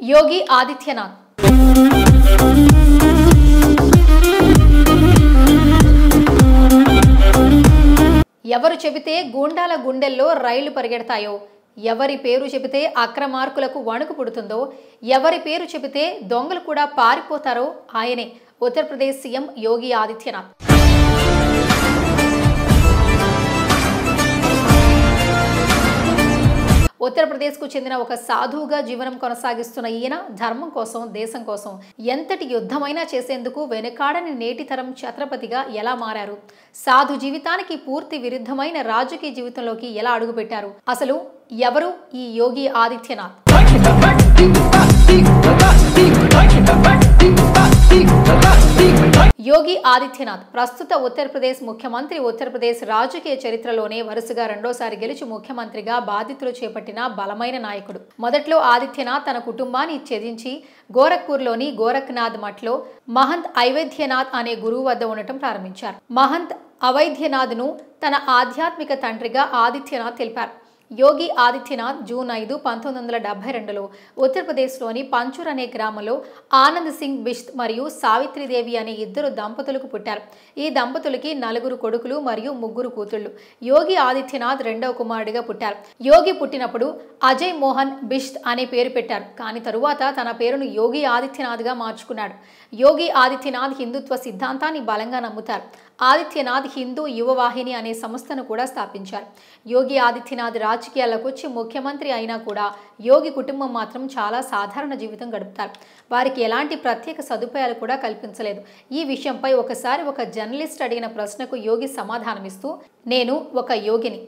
యోగి ఆదిత్యనాథ్ ఎవరు చెబితే గూండాల గుండెల్లో రైళ్లు పరిగెడతాయో, ఎవరి పేరు చెబితే అక్రమార్కులకు వణుకు పుడుతుందో, ఎవరి పేరు చెబితే దొంగలు కూడా పారిపోతారో ఆయనే ఉత్తరప్రదేశ్ సీఎం యోగి ఆదిత్యనాథ్. ఉత్తరప్రదేశ్కు చెందిన ఒక సాధువుగా జీవనం కొనసాగిస్తున్న ఈయన ధర్మం కోసం, దేశం కోసం ఎంతటి యుద్ధమైనా చేసేందుకు వెనుకాడని నేటి తరం ఛత్రపతిగా ఎలా మారారు, సాధు జీవితానికి పూర్తి విరుద్ధమైన రాజకీయ జీవితంలోకి ఎలా అడుగుపెట్టారు, అసలు ఎవరు ఈ యోగి ఆదిత్యనాథ్? యోగి ఆదిత్యనాథ్ ప్రస్తుత ఉత్తరప్రదేశ్ ముఖ్యమంత్రి. ఉత్తరప్రదేశ్ రాజకీయ చరిత్రలోనే వరుసగా రెండోసారి గెలిచి ముఖ్యమంత్రిగా బాధ్యతలు చేపట్టిన బలమైన నాయకుడు. మొదట్లో ఆదిత్యనాథ్ తన కుటుంబాన్ని త్యజించి గోరఖ్పూర్లోని గోరఖ్నాథ్ మఠ్లో మహంత్ ఐవేద్యనాథ్ అనే గురువు వద్ద ఉండటం ప్రారంభించారు. మహంత్ అవైద్యనాథ్ను తన ఆధ్యాత్మిక తండ్రిగా ఆదిత్యనాథ్ తెలిపారు. యోగి ఆదిత్యనాథ్ జూన్ 5, 1972లో ఉత్తరప్రదేశ్లోని పంచూర్ అనే గ్రామంలో ఆనంద్ సింగ్ బిష్త్ మరియు సావిత్రిదేవి అనే ఇద్దరు దంపతులకు పుట్టారు. ఈ దంపతులకి 4 కొడుకులు మరియు 3 కూతుళ్లు. యోగి ఆదిత్యనాథ్ రెండవ కుమారుడిగా పుట్టారు. యోగి పుట్టినప్పుడు అజయ్ మోహన్ బిష్త్ అనే పేరు పెట్టారు, కానీ తరువాత తన పేరును యోగి ఆదిత్యనాథ్గా మార్చుకున్నాడు. యోగి ఆదిత్యనాథ్ హిందుత్వ సిద్ధాంతాన్ని బలంగా నమ్ముతారు. ఆదిత్యనాథ్ హిందూ యువవాహిని అనే సంస్థను కూడా స్థాపించారు. యోగి ఆదిత్యనాథ్ రాజకీయాలకు వచ్చి ముఖ్యమంత్రి అయినా కూడా యోగి కుటుంబం మాత్రం చాలా సాధారణ జీవితం గడుపుతారు. వారికి ఎలాంటి ప్రత్యేక సదుపాయాలు కూడా కల్పించలేదు. ఈ విషయంపై ఒకసారి ఒక జర్నలిస్ట్ అడిగిన ప్రశ్నకు యోగి సమాధానమిస్తూ, నేను ఒక యోగిని,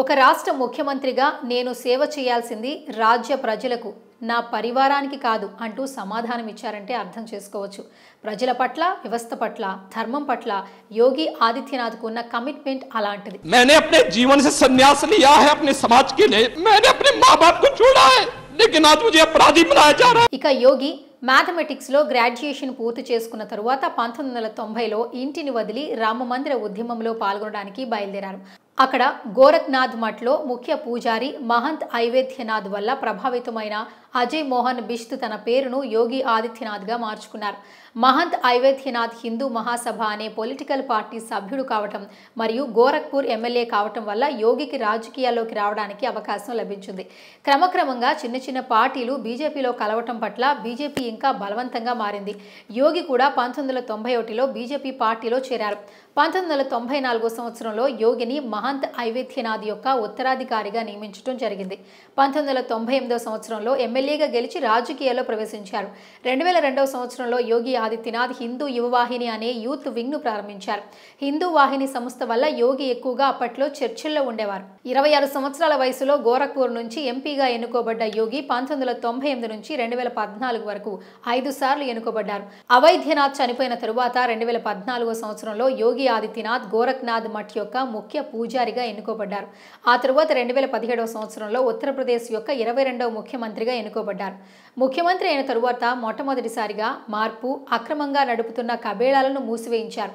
ఒక రాష్ట్ర ముఖ్యమంత్రిగా నేను సేవ చేయాల్సింది రాజ్య ప్రజలకు, నా పరివారానికి కాదు అంటూ సమాధానం ఇచ్చారంటే అర్థం చేసుకోవచ్చు. ప్రజల పట్ల, వ్యవస్థ పట్ల, ధర్మం పట్ల యోగి ఆదిత్యనాథ్కు ఉన్న కమిట్మెంట్ అలాంటిది. मैंने अपने जीवन से संन्यास लिया है अपने समाज के लिए. मैंने अपने माँ बाप को छोड़ा है, लेकिन आज मुझे अपराधी बनाया जा रहा है. ఇక యోగి మ్యాథమెటిక్స్లో గ్రాడ్యుయేషన్ పూర్తి చేసుకున్న తరువాత 1990లో ఇంటిని వదిలి రామమందిర ఉద్యమంలో పాల్గొనడానికి బయలుదేరారు. అక్కడ గోరఖ్నాథ్ మఠ్లో ముఖ్య పూజారి మహంత్ ఐవేద్యనాథ్ వల్ల ప్రభావితమైన అజయ్ మోహన్ బిష్త్ తన పేరును యోగి ఆదిత్యనాథ్గా మార్చుకున్నారు. మహంత్ ఐవేద్యనాథ్ హిందూ మహాసభ అనే పొలిటికల్ పార్టీ సభ్యుడు కావటం మరియు గోరఖ్పూర్ ఎమ్మెల్యే కావటం వల్ల యోగికి రాజకీయాల్లోకి రావడానికి అవకాశం లభించింది. క్రమక్రమంగా చిన్న చిన్న పార్టీలు బీజేపీలో కలవటం పట్ల బీజేపీ ఇంకా బలవంతంగా మారింది. యోగి కూడా 1991లో బీజేపీ పార్టీలో చేరారు. 1994 సంవత్సరంలో యోగిని మహంత్ ఐవేద్యనాథ్ యొక్క ఉత్తరాధికారిగా నియమించడం జరిగింది. 1998 సంవత్సరంలో ఎమ్మెల్యేగా గెలిచి రాజకీయాల్లో ప్రవేశించారు. 2002 సంవత్సరంలో యోగి ఆదిత్యనాథ్ హిందూ యువవాహిని అనే యూత్ వింగ్ను ప్రారంభించారు. హిందూ వాహిని సంస్థ వల్ల యోగి ఎక్కువగా అప్పట్లో చర్చల్లో ఉండేవారు. 26 సంవత్సరాల వయసులో గోరఖ్పూర్ నుంచి ఎంపీగా ఎన్నుకోబడ్డ యోగి 1998 నుంచి 2014 వరకు 5 సార్లు ఎన్నుకోబడ్డారు. అవైద్యనాథ్ చనిపోయిన తరువాత 2014 సంవత్సరంలో యోగి ఆదిత్యనాథ్ గోరఖ్నాథ్ మఠ్ యొక్క ముఖ్య పూజారిగా ఎన్నుకోబడ్డారు. ఆ తరువాత 2017 సంవత్సరంలో ఉత్తరప్రదేశ్ యొక్క 22వ ముఖ్యమంత్రిగా ఎన్నుకోబడ్డారు. ముఖ్యమంత్రి అయిన తరువాత మొట్టమొదటిసారిగా మార్పు, అక్రమంగా నడుపుతున్న కబేళాలను మూసివేయించారు.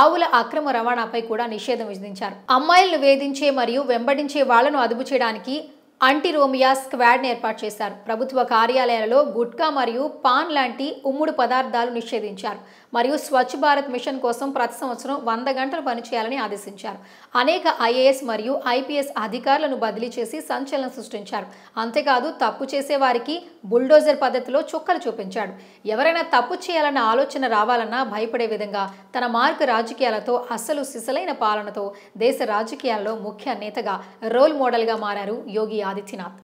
ఆవుల అక్రమ రవాణాపై కూడా నిషేధం విధించారు. అమ్మాయిలను వేధించే మరియు వెంబడించే వాళ్లను అదుపు చేయడానికి యాంటీ రోమియా స్క్వాడ్ని ఏర్పాటు చేశారు. ప్రభుత్వ కార్యాలయాలలో గుట్కా మరియు పాన్ లాంటి ఉమ్ముడు పదార్థాలు నిషేధించారు మరియు స్వచ్ఛ భారత్ మిషన్ కోసం ప్రతి సంవత్సరం 100 గంటలు పనిచేయాలని ఆదేశించారు. అనేక ఐఏఎస్ మరియు ఐపీఎస్ అధికారులను బదిలీ చేసి సంచలనం సృష్టించారు. అంతేకాదు తప్పు చేసే వారికి బుల్డోజర్ పద్ధతిలో చుక్కలు చూపించాడు. ఎవరైనా తప్పు చేయాలన్న ఆలోచన రావాలన్నా భయపడే విధంగా తన మార్గ రాజకీయాలతో, అస్సలు సిసలైన పాలనతో దేశ రాజకీయాల్లో ముఖ్య నేతగా, రోల్ మోడల్గా మారారు యోగి ఆదిత్యనాథ్.